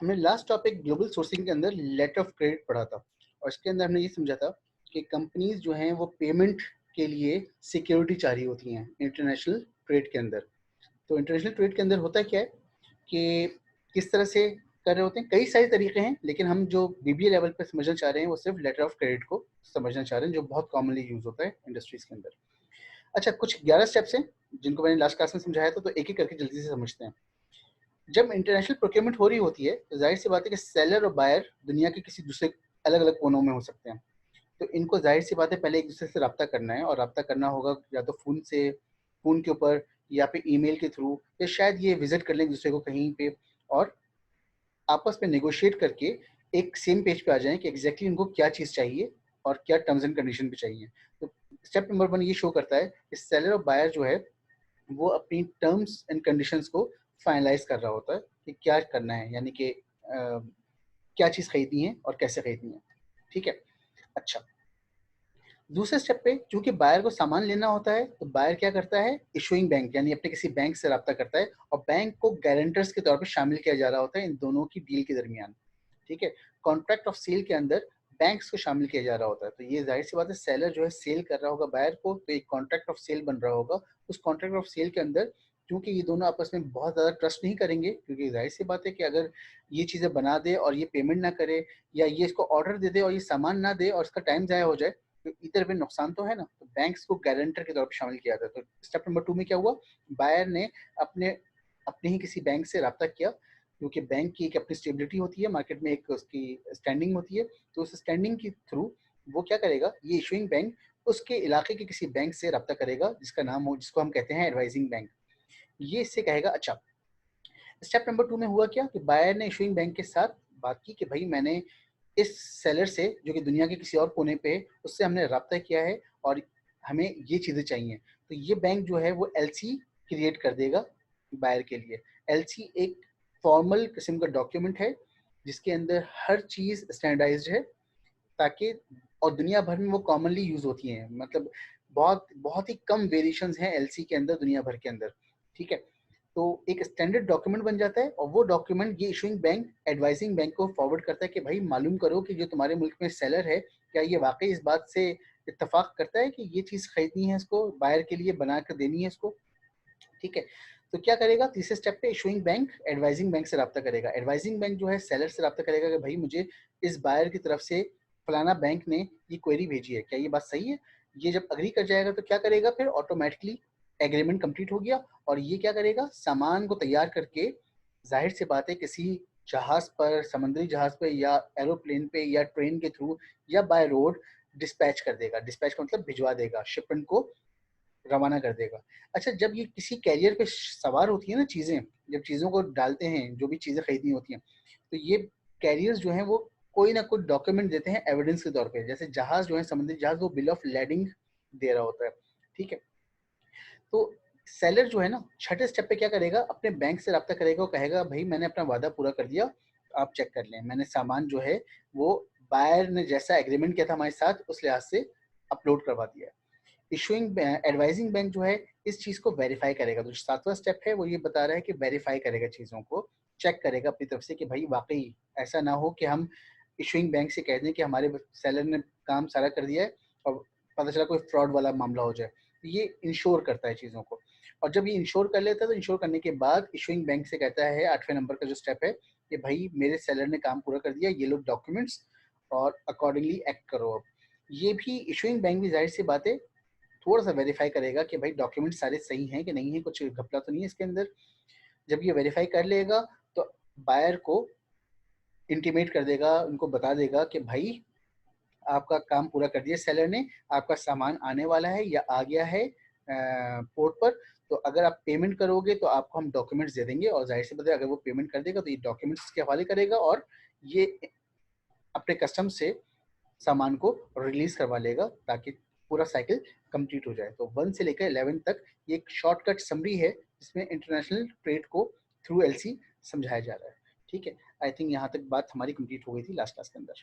हमने last topic global sourcing के अंदर लेटर ऑफ क्रेडिट पढ़ा था और इसके अंदर हमने ये समझा था कि कंपनीज जो हैं वो पेमेंट के लिए सिक्योरिटी चाह रही होती हैं इंटरनेशनल ट्रेड के अंदर। तो इंटरनेशनल ट्रेड के अंदर होता क्या है कि किस तरह से कर रहे होते हैं, कई सारे तरीके हैं, लेकिन हम जो बीबीए लेवल पे समझना चाह रहे हैं वो सिर्फ लेटर ऑफ क्रेडिट को समझना चाह रहे हैं, जो बहुत कॉमनली यूज होता है इंडस्ट्रीज के अंदर। अच्छा, कुछ 11 स्टेप्स हैं जिनको मैंने लास्ट क्लास में समझाया था, तो एक एक करके जल्दी से समझते हैं। जब इंटरनेशनल प्रोक्योरमेंट हो रही होती है तो जाहिर सी बात है कि सेलर और बायर दुनिया के किसी दूसरे अलग अलग कोनों में हो सकते हैं। तो इनको जाहिर सी बात है पहले एक दूसरे से रब्ता करना है, और रब्ता करना होगा या तो फ़ोन से, फ़ोन के ऊपर, या फिर ईमेल के थ्रू, या शायद ये विजिट कर लें एक दूसरे को कहीं पे, और आपस में नेगोशिएट करके एक सेम पेज पे आ जाएं कि एग्जैक्टली उनको क्या चीज़ चाहिए और क्या टर्म्स एंड कंडीशन पे चाहिए। तो स्टेप नंबर 1 ये शो करता है कि सेलर और बायर जो है वो अपनी टर्म्स एंड कंडीशंस को फाइनलाइज कर रहा होता है कि क्या करना है, यानी कि क्या चीज़ खरीदनी है और कैसे खरीदनी है। ठीक है। अच्छा, दूसरे स्टेप पे चूंकि बायर को सामान लेना होता है तो बायर क्या करता है, इशुइंग बैंक यानी अपने किसी बैंक से रब्ता करता है, और बैंक को गारंटर्स के तौर पे शामिल किया जा रहा होता है इन दोनों की डील के दरमियान। ठीक है। कॉन्ट्रैक्ट ऑफ सेल के अंदर बैंक्स को शामिल किया जा रहा होता है। तो ये जाहिर सी बात है, सेलर जो है सेल कर रहा होगा बायर को, तो एक कॉन्ट्रैक्ट ऑफ सेल बन रहा होगा। उस कॉन्ट्रैक्ट ऑफ सेल के अंदर क्योंकि ये दोनों आपस में बहुत ज़्यादा ट्रस्ट नहीं करेंगे, क्योंकि जाहिर सी बात है कि अगर ये चीज़ें बना दे और ये पेमेंट ना करे, या ये इसको ऑर्डर दे दे और ये सामान ना दे और इसका टाइम ज़ाया हो जाए, तो इधर भी नुकसान तो है ना। तो बैंक्स को गारंटर के तौर पर शामिल किया जाता है। तो स्टेप नंबर 2 में क्या हुआ, बायर ने अपने अपने ही किसी बैंक से रब्ता किया, क्योंकि बैंक की एक अपनी स्टेबिलिटी होती है, मार्केट में एक उसकी स्टैंडिंग होती है। तो उस स्टैंडिंग के थ्रू वो क्या करेगा, ये इशुइंग बैंक उसके इलाके के किसी बैंक से रब्ता करेगा जिसका नाम हो, जिसको हम कहते हैं एडवाइजिंग बैंक। ये इससे कहेगा अच्छा। स्टेप नंबर 2 में हुआ क्या कि बायर ने इशुइंग बैंक के साथ बात की कि भाई मैंने इस सेलर से जो कि दुनिया के किसी और कोने पे है, उससे हमने रब्ता किया है और हमें ये चीज़ें चाहिए। तो ये बैंक जो है वो एलसी क्रिएट कर देगा बायर के लिए। एलसी एक फॉर्मल किस्म का डॉक्यूमेंट है जिसके अंदर हर चीज़ स्टैंडर्डाइज्ड है, ताकि, और दुनिया भर में वो कॉमनली यूज़ होती हैं, मतलब बहुत बहुत ही कम वेरिएशंस हैं एलसी के अंदर दुनिया भर के अंदर। ठीक है। तो एक स्टैंडर्ड डॉक्यूमेंट बन जाता है, और वो डॉक्यूमेंट ये इशुइंग बैंक एडवाइजिंग बैंक को फॉरवर्ड करता है कि भाई मालूम करो कि जो तुम्हारे मुल्क में सेलर है, क्या ये वाकई इस बात से इत्तेफाक करता है कि ये चीज़ खरीदनी है, इसको बायर के लिए बना कर देनी है इसको। ठीक है। तो क्या करेगा, तीसरे स्टेप पे इशुइंग बैंक एडवाइजिंग बैंक से रब्ता करेगा। एडवाइजिंग बैंक जो है सेलर से रब्ता करेगा कि भाई मुझे इस बायर की तरफ से फलाना बैंक ने ये क्वेरी भेजी है, क्या ये बात सही है। ये जब अग्री कर जाएगा तो क्या करेगा, फिर ऑटोमेटिकली एग्रीमेंट कंप्लीट हो गया, और ये क्या करेगा, सामान को तैयार करके, जाहिर सी बात है किसी जहाज पर, समुद्री जहाज पे या एरोप्लेन पे या ट्रेन के थ्रू या बाय रोड डिस्पैच कर देगा। डिस्पैच का मतलब भिजवा देगा, शिपमेंट को रवाना कर देगा। अच्छा, जब ये किसी कैरियर पे सवार होती है ना चीज़ें, जब चीज़ों को डालते हैं, जो भी चीज़ें खरीदनी होती हैं, तो ये कैरियर्स जो हैं वो कोई ना कोई डॉक्यूमेंट देते हैं एविडेंस के तौर पे। जैसे जहाज जो है, समुद्री जहाज, वो बिल ऑफ लैडिंग दे रहा होता है। ठीक है। तो सेलर जो है ना, छठे स्टेप पे क्या करेगा, अपने बैंक से रब्ता करेगा, वो कहेगा भाई मैंने अपना वादा पूरा कर दिया, आप चेक कर लें, मैंने सामान जो है वो बायर ने जैसा एग्रीमेंट किया था हमारे साथ उस लिहाज से अपलोड करवा दिया है। इशुइंग एडवाइजिंग बैंक जो है इस चीज़ को वेरीफाई करेगा। तो सातवां स्टेप है वो ये बता रहा है कि वेरीफाई करेगा चीज़ों को, चेक करेगा अपनी तरफ से कि भाई वाकई ऐसा ना हो कि हम इशुइंग बैंक से कह दें कि हमारे सेलर ने काम सारा कर दिया है और पता चला कोई फ्रॉड वाला मामला हो जाए। तो ये इंश्योर करता है चीज़ों को, और जब ये इंश्योर कर लेता है तो इंश्योर करने के बाद इशुइंग बैंक से कहता है, 8वें नंबर का जो स्टेप है, कि भाई मेरे सेलर ने काम पूरा कर दिया, ये लो डॉक्यूमेंट्स और अकॉर्डिंगली एक्ट करो। अब ये भी इशुइंग बैंक भी जाहिर सी बात है थोड़ा सा वेरीफाई करेगा कि भाई डॉक्यूमेंट सारे सही हैं कि नहीं है, कुछ घपला तो नहीं है इसके अंदर। जब ये वेरीफाई कर लेगा तो बायर को इंटीमेट कर देगा, उनको बता देगा कि भाई आपका काम पूरा कर दिया सेलर ने, आपका सामान आने वाला है या आ गया है पोर्ट पर। तो अगर आप पेमेंट करोगे तो आपको हम डॉक्यूमेंट्स दे देंगे, और जाहिर सी बात है अगर वो पेमेंट कर देगा तो ये डॉक्यूमेंट्स के हवाले करेगा और ये अपने कस्टम से सामान को रिलीज करवा लेगा, ताकि पूरा साइकिल कंप्लीट हो जाए। तो 1 से लेकर 11 तक ये एक शॉर्टकट समरी है जिसमें इंटरनेशनल ट्रेड को थ्रू एलसी समझाया जा रहा है। ठीक है। आई थिंक यहाँ तक बात हमारी कंप्लीट हो गई थी लास्ट क्लास के अंदर।